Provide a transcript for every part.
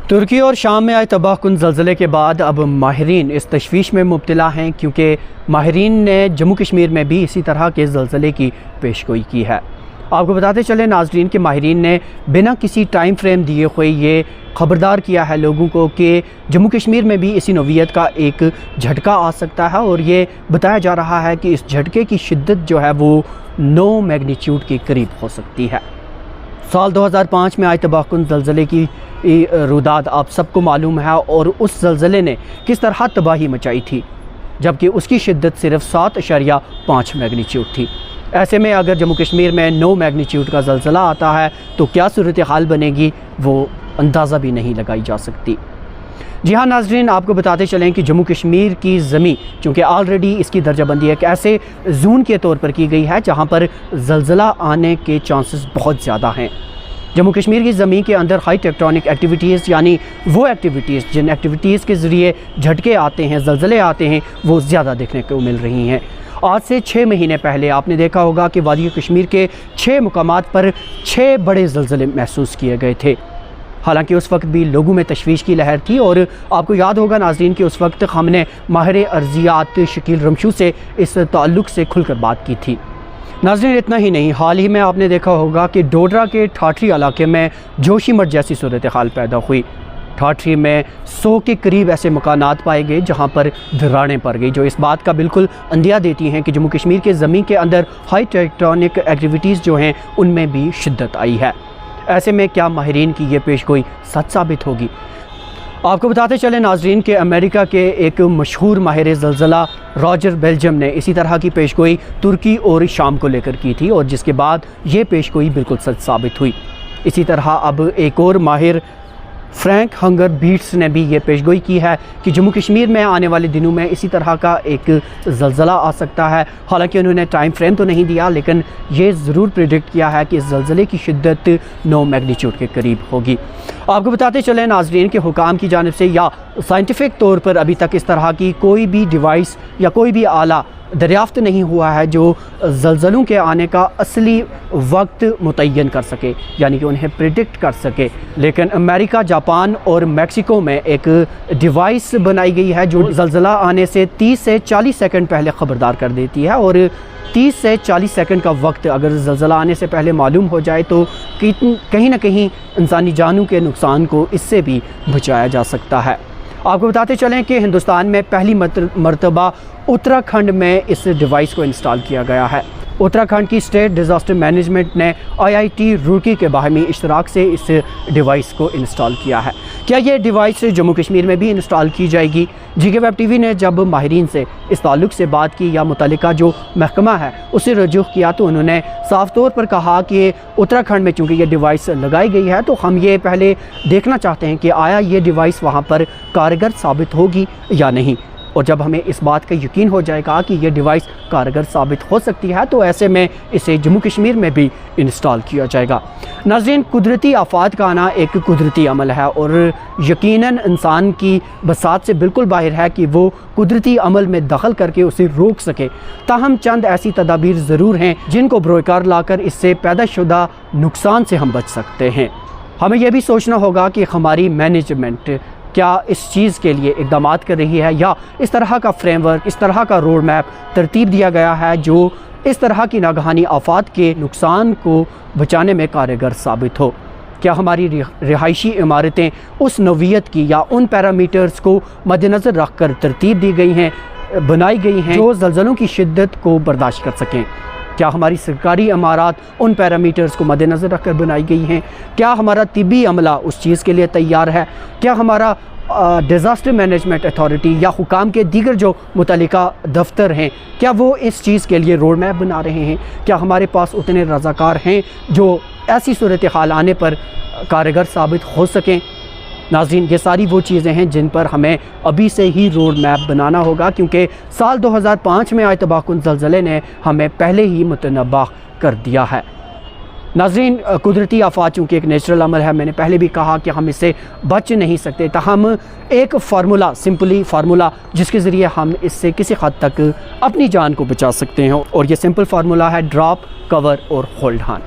तुर्की और शाम में आए तबाहकुन ज़लज़ले के बाद अब माहिरीन इस तशवीश में मुब्तला हैं, क्योंकि माहिरीन ने जम्मू कश्मीर में भी इसी तरह के ज़लज़ले की पेशगोई की है। आपको बताते चले नाज़रीन कि माहिरीन ने बिना किसी टाइम फ्रेम दिए हुए ये ख़बरदार किया है लोगों को कि जम्मू कश्मीर में भी इसी नौइयत का एक झटका आ सकता है, और ये बताया जा रहा है कि इस झटके की शिद्दत जो है वो 9 मैग्नीट्यूड के करीब हो सकती है। साल 2005 में आए तबाहकुन ज़लज़ले की रुदाद आप सबको मालूम है, और उस ज़लज़ले ने किस तरह तबाही मचाई थी, जबकि उसकी शिद्दत सिर्फ 7.5 मैग्नीट्यूड थी। ऐसे में अगर जम्मू कश्मीर में 9 मैग्नीट्यूड का ज़लज़ला आता है तो क्या सूरत हाल बनेगी, वो अंदाज़ा भी नहीं लगाई जा सकती। जी हाँ नाज़रीन, आपको बताते चलें कि जम्मू कश्मीर की ज़मीन चूँकि ऑलरेडी इसकी दर्जाबंदी एक ऐसे जोन के तौर पर की गई है जहाँ पर ज़लज़ला आने के चांसेस बहुत ज़्यादा हैं। जम्मू कश्मीर की ज़मीन के अंदर हाई टेक्टोनिक एक्टिविटीज़, यानी वो एक्टिविटीज़ जिन एक्टिविटीज़ के ज़रिए झटके आते हैं, ज़लज़ले आते हैं, वो ज़्यादा देखने को मिल रही हैं। आज से 6 महीने पहले आपने देखा होगा कि वादी कश्मीर के 6 मुकामात पर 6 बड़े ज़लज़ले महसूस किए गए थे। हालांकि उस वक्त भी लोगों में तशवीश की लहर थी, और आपको याद होगा नाज़रीन कि उस वक्त हमने माहिर अर्जियात शकील रमशू से इस ताल्लुक़ से खुलकर बात की थी। नाज़रीन इतना ही नहीं, हाल ही में आपने देखा होगा कि डोडरा के ठाठरी इलाके में जोशीमठ जैसी सूरत हाल पैदा हुई। ठाठरी में 100 के करीब ऐसे मकानात पाए गए जहां पर दरारें पड़ गई, जो इस बात का बिल्कुल अंदिया देती हैं कि जम्मू कश्मीर के ज़मीन के अंदर हाई टेक्टोनिक एक्टिविटीज़ जो हैं उनमें भी शिद्दत आई है। ऐसे में क्या माहिरीन की ये पेशगोई सच साबित होगी? आपको बताते चले नाज़रीन के अमेरिका के एक मशहूर माहिर ज़लज़ला रॉजर बेल्जम ने इसी तरह की पेशगोई तुर्की और शाम को लेकर की थी, और जिसके बाद ये पेशगोई बिल्कुल सच साबित हुई। इसी तरह अब एक और माहिर फ्रैंक हंगर बीट्स ने भी ये पेशगोई की है कि जम्मू कश्मीर में आने वाले दिनों में इसी तरह का एक ज़लज़ला आ सकता है। हालांकि उन्होंने टाइम फ्रेम तो नहीं दिया, लेकिन ये ज़रूर प्रिडिक्ट किया है कि इस ज़लज़ले की शिद्दत 9 मैग्नीट्यूड के करीब होगी। आपको बताते चले नाज़रीन के हुकाम की जानिब से या साइंटिफिक तौर पर अभी तक इस तरह की कोई भी डिवाइस या कोई भी आला दरियाफ्त नहीं हुआ है जो ज़लज़लों के आने का असली वक्त मुतय्यन कर सके, यानी कि उन्हें प्रिडिक्ट कर सके। लेकिन अमेरिका, जापान और मेक्सिको में एक डिवाइस बनाई गई है जो ज़लज़ला आने से 30 से 40 सेकंड पहले ख़बरदार कर देती है, और 30 से 40 सेकंड का वक्त अगर ज़लज़ला आने से पहले मालूम हो जाए तो कहीं ना कहीं इंसानी जानों के नुकसान को इससे भी बचाया जा सकता है। आपको बताते चलें कि हिंदुस्तान में पहली मरतबा उत्तराखंड में इस डिवाइस को इंस्टॉल किया गया है। उत्तराखंड की स्टेट डिज़ास्टर मैनेजमेंट ने IIT रुड़की के बाहमी इश्तराक से इस डिवाइस को इंस्टॉल किया है। क्या ये डिवाइस जम्मू कश्मीर में भी इंस्टॉल की जाएगी? GK वेब TV ने जब माहिरीन से इस ताल्लुक़ से बात की या मुतल्लिका जो महकमा है उसे रजू किया, तो उन्होंने साफ़ तौर पर कहा कि उत्तराखंड में चूँकि ये डिवाइस लगाई गई है तो हम ये पहले देखना चाहते हैं कि आया ये डिवाइस वहाँ पर कारगर साबित होगी या नहीं, और जब हमें इस बात का यकीन हो जाएगा कि ये डिवाइस कारगर साबित हो सकती है तो ऐसे में इसे जम्मू कश्मीर में भी इंस्टॉल किया जाएगा। नाज़रीन, कुदरती आफात का आना एक कुदरती अमल है, और यकीनन इंसान की बसात से बिल्कुल बाहर है कि वो कुदरती अमल में दखल करके उसे रोक सके। ताहम चंद ऐसी तदाबीर ज़रूर हैं जिनको बरोकार लाकर इससे पैदाशुदा नुकसान से हम बच सकते हैं। हमें यह भी सोचना होगा कि हमारी मैनेजमेंट क्या इस चीज़ के लिए इक़दामात कर रही है, या इस तरह का फ्रेमवर्क, इस तरह का रोड मैप तरतीब दिया गया है जो इस तरह की नागहानी आफात के नुकसान को बचाने में कारगर साबित हो। क्या हमारी रिहायशी इमारतें उस नौइयत की या उन पैरामीटर्स को मद्देनज़र रख कर तरतीब दी गई हैं, बनाई गई हैं जो ज़लज़लों की शिद्दत को बर्दाश्त कर सकें? क्या हमारी सरकारी इमारत उन पैरामीटर्स को मद्देनज़र रखकर बनाई गई हैं? क्या हमारा तिब्बी अमला उस चीज़ के लिए तैयार है? क्या हमारा डिज़ास्टर मैनेजमेंट अथॉरिटी या हुकाम के दीगर जो मुतल्लिका दफ्तर हैं, क्या वो इस चीज़ के लिए रोड मैप बना रहे हैं? क्या हमारे पास उतने रज़ाकार हैं जो ऐसी सूरत हाल आने पर कारगर साबित हो सकें? नाज़रीन, ये सारी वो चीज़ें हैं जिन पर हमें अभी से ही रोड मैप बनाना होगा, क्योंकि साल 2005 में आए तबाहकुन ज़लज़ले ने हमें पहले ही मुतनब्बा कर दिया है। नाज़रीन, कुदरती आफात चूँकि एक नेचुरल अमल है, मैंने पहले भी कहा कि हम इससे बच नहीं सकते, हम एक फार्मूला, सिंपली फार्मूला जिसके ज़रिए हम इससे किसी हद तक अपनी जान को बचा सकते हैं, और ये सिंपल फार्मूला है ड्रॉप, कवर और होल्ड ऑन।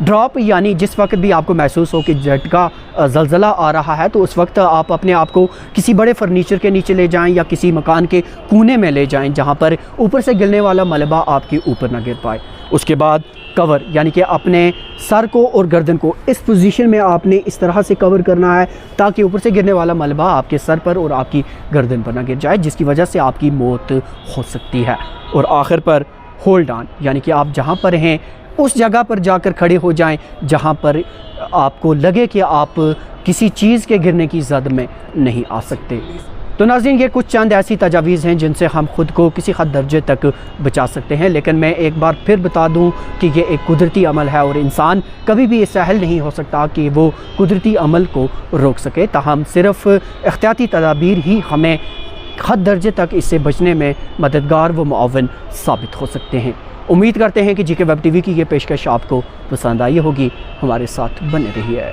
ड्रॉप यानी जिस वक्त भी आपको महसूस हो कि झटका ज़लज़ला आ रहा है तो उस वक्त आप अपने आप को किसी बड़े फर्नीचर के नीचे ले जाएं या किसी मकान के कोने में ले जाएं जहां पर ऊपर से गिरने वाला मलबा आपके ऊपर ना गिर पाए। उसके बाद कवर यानी कि अपने सर को और गर्दन को इस पोजीशन में आपने इस तरह से कवर करना है ताकि ऊपर से गिरने वाला मलबा आपके सर पर और आपकी गर्दन पर ना गिर जाए, जिसकी वजह से आपकी मौत हो सकती है। और आखिर पर होल्ड ऑन यानी कि आप जहां पर हैं उस जगह पर जाकर खड़े हो जाएं जहां पर आपको लगे कि आप किसी चीज़ के गिरने की जद में नहीं आ सकते। तो नाज़रीन, ये कुछ चंद ऐसी तजावीज़ हैं जिनसे हम ख़ुद को किसी हद दर्जे तक बचा सकते हैं, लेकिन मैं एक बार फिर बता दूं कि ये एक कुदरती अमल है और इंसान कभी भी इस सहल नहीं हो सकता कि वो कुदरती अमल को रोक सके। ताहम सिर्फ़ एहतियाती तदाबीर ही हमें हद दर्जे तक इससे बचने में मददगार व मुआवन साबित हो सकते हैं। उम्मीद करते हैं कि GK वेब TV की ये पेशकश आपको पसंद आई होगी। हमारे साथ बने रहिए।